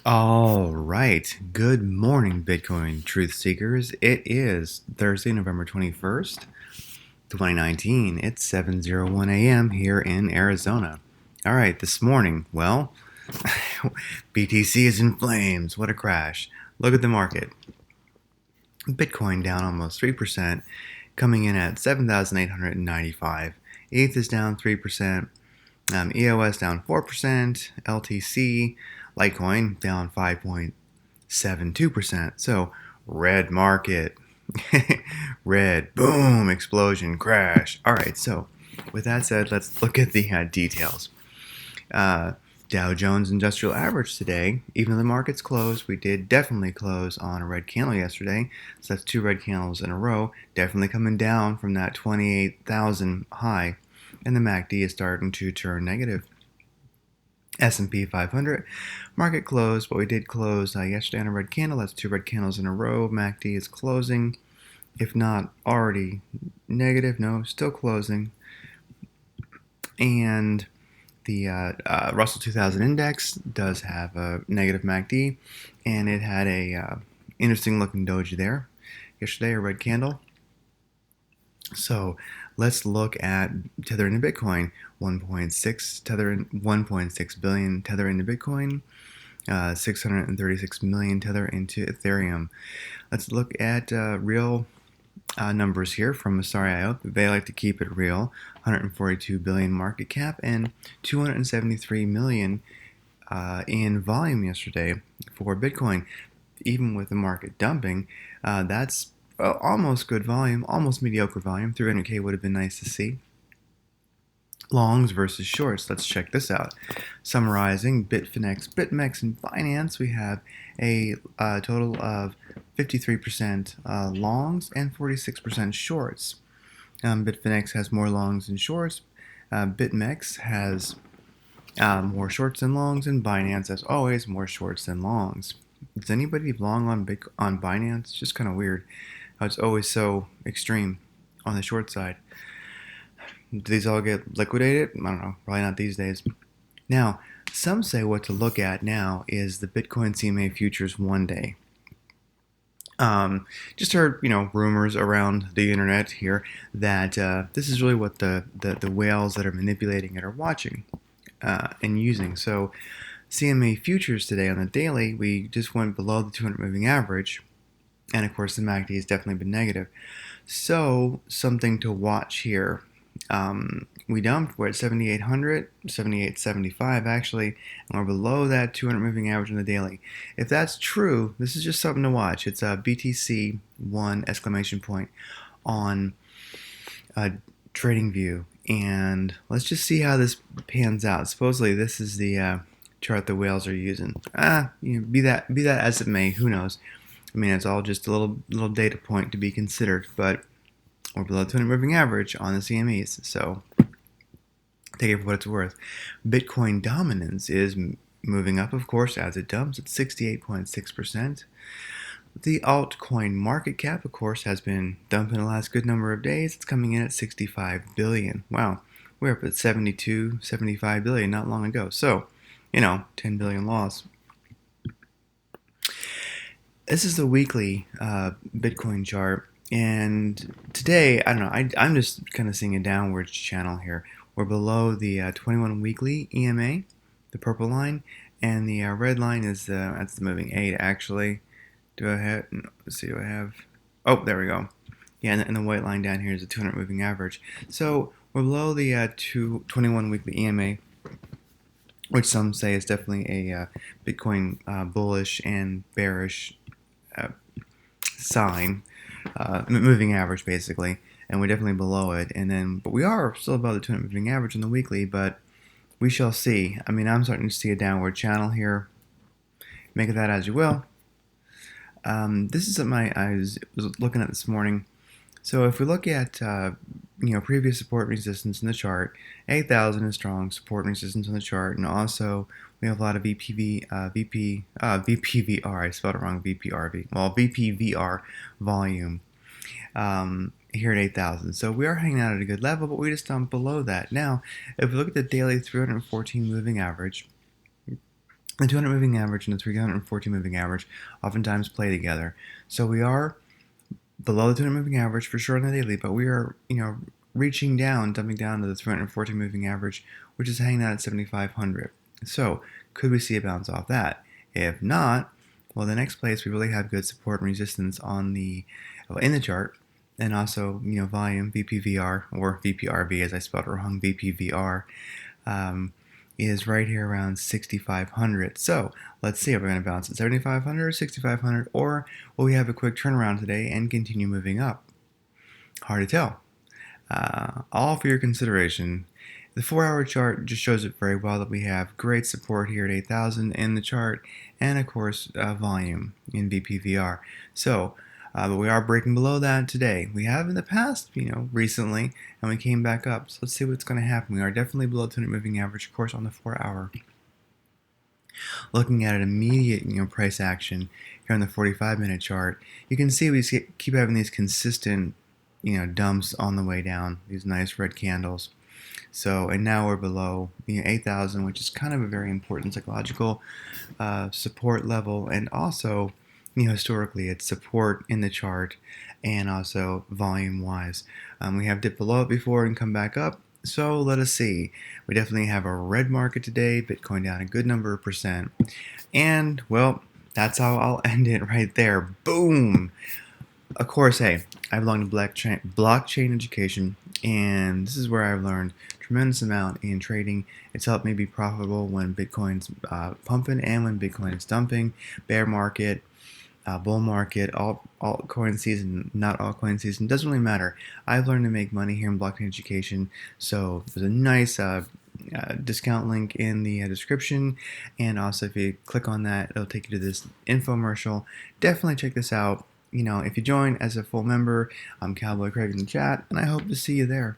All right. Good morning, Bitcoin truth seekers. It is Thursday, November 21st, 2019. It's 7:01 a.m. here in Arizona. All right, this morning, BTC is in flames. What a crash. Look at the market. Bitcoin down almost 3%, coming in at 7,895. ETH is down 3%. EOS down 4%, LTC, Litecoin down 5.72%. So, red market, red, boom, explosion, crash. All right, so with that said, let's look at the details. Dow Jones Industrial Average today, even though the market's closed, we did definitely close on a red candle yesterday. So that's two red candles in a row, definitely coming down from that 28,000 high. And the MACD is starting to turn negative. S&P 500 market closed, but we did close yesterday on a red candle. That's two red candles in a row. MACD is closing, if not already negative. No, still closing. And the Russell 2000 index does have a negative MACD, and it had a interesting looking doji there yesterday, a red candle. So let's look at Tether into Bitcoin. 1.6 billion Tether into Bitcoin. 636 million Tether into Ethereum. Let's look at real numbers here from Masari.io. They like to keep it real. 142 billion market cap and 273 million in volume yesterday for Bitcoin. Even with the market dumping, that's almost good volume, almost mediocre volume. 300K would have been nice to see. Longs versus shorts. Let's check this out. Summarizing Bitfinex, BitMEX, and Binance, we have a total of 53% longs and 46% shorts. Bitfinex has more longs than shorts. BitMEX has more shorts than longs, and Binance, as always, more shorts than longs. Does anybody long on Binance? It's just kind of weird how it's always so extreme on the short side. Do these all get liquidated? I don't know. Probably not these days. Now, some say what to look at now is the Bitcoin CME futures one day. Just heard, rumors around the internet here that this is really what the whales that are manipulating it are watching and using. So, CME futures today on the daily, we just went below the 200 moving average, and of course the MACD has definitely been negative. So, something to watch here. We dumped, we're at 7,800, 7,875 actually, and we're below that 200 moving average on the daily. If that's true, this is just something to watch. It's a BTC 1 exclamation point on TradingView, and let's just see how this pans out. Supposedly this is the chart the whales are using. Be that as it may, who knows? I mean, it's all just a little data point to be considered, but we're below 200 moving average on the CMEs, so take it for what it's worth. Bitcoin dominance is moving up, of course, as it dumps at 68.6%. The altcoin market cap, of course, has been dumping the last good number of days. It's coming in at 65 billion. Wow, we're up at 72, 75 billion not long ago. So, 10 billion loss. This is the weekly Bitcoin chart. And today, I don't know, I'm just kind of seeing a downward channel here. We're below the 21 weekly EMA, the purple line, and the red line is that's the moving 8 actually. Let's see, do I have? Oh, there we go. Yeah, and the white line down here is the 200 moving average. So we're below the 21 weekly EMA, which some say is definitely a Bitcoin bullish and bearish sign. Moving average basically, and we're definitely below it. But we are still above the 200 moving average on the weekly. But we shall see. I mean, I'm starting to see a downward channel here. Make of that as you will. This is something I was looking at this morning. So if we look at previous support and resistance in the chart, 8,000 is strong support and resistance on the chart, and also we have a lot of VPVR. I spelled it wrong. VPRV. Well, VPVR volume here at 8,000. So we are hanging out at a good level, but we just dumped below that. Now, if we look at the daily 314 moving average, The 200 moving average and the 340 moving average oftentimes play together. So we are below the 200 moving average for sure on the daily, but we are, reaching down, dumping down to the 340 moving average, which is hanging out at 7,500. So could we see a bounce off that? If not, well, the next place we really have good support and resistance in the chart, and also volume VPVR or VPRV as I spelled it wrong, VPVR. Is right here around 6,500. So let's see if we're going to bounce at 7,500 or 6,500, or will we have a quick turnaround today and continue moving up? Hard to tell. All for your consideration. The 4-hour chart just shows it very well that we have great support here at 8,000 in the chart, and of course volume in VPVR. So but we are breaking below that today. We have in the past, recently, and we came back up. So let's see what's going to happen. We are definitely below 200 moving average, of course, on the 4-hour. Looking at an immediate, price action here on the 45-minute chart, you can see we keep having these consistent, dumps on the way down. These nice red candles. So, and now we're below 8,000, which is kind of a very important psychological support level, and also historically it's support in the chart and also volume wise. We have dipped below it before and come back up, so let us see. We definitely have a red market today, Bitcoin down a good number of percent, and well, that's how I'll end it right there. Boom. Of course, hey, I belong to blockchain education, and this is where I've learned a tremendous amount in trading. It's helped me be profitable when Bitcoin's pumping and when Bitcoin is dumping. Bear market, bull market, altcoin season, not altcoin season, doesn't really matter. I've learned to make money here in blockchain education, so there's a nice discount link in the description, and also if you click on that, it'll take you to this infomercial. Definitely check this out. If you join as a full member, I'm Cowboy Craig in the chat, and I hope to see you there.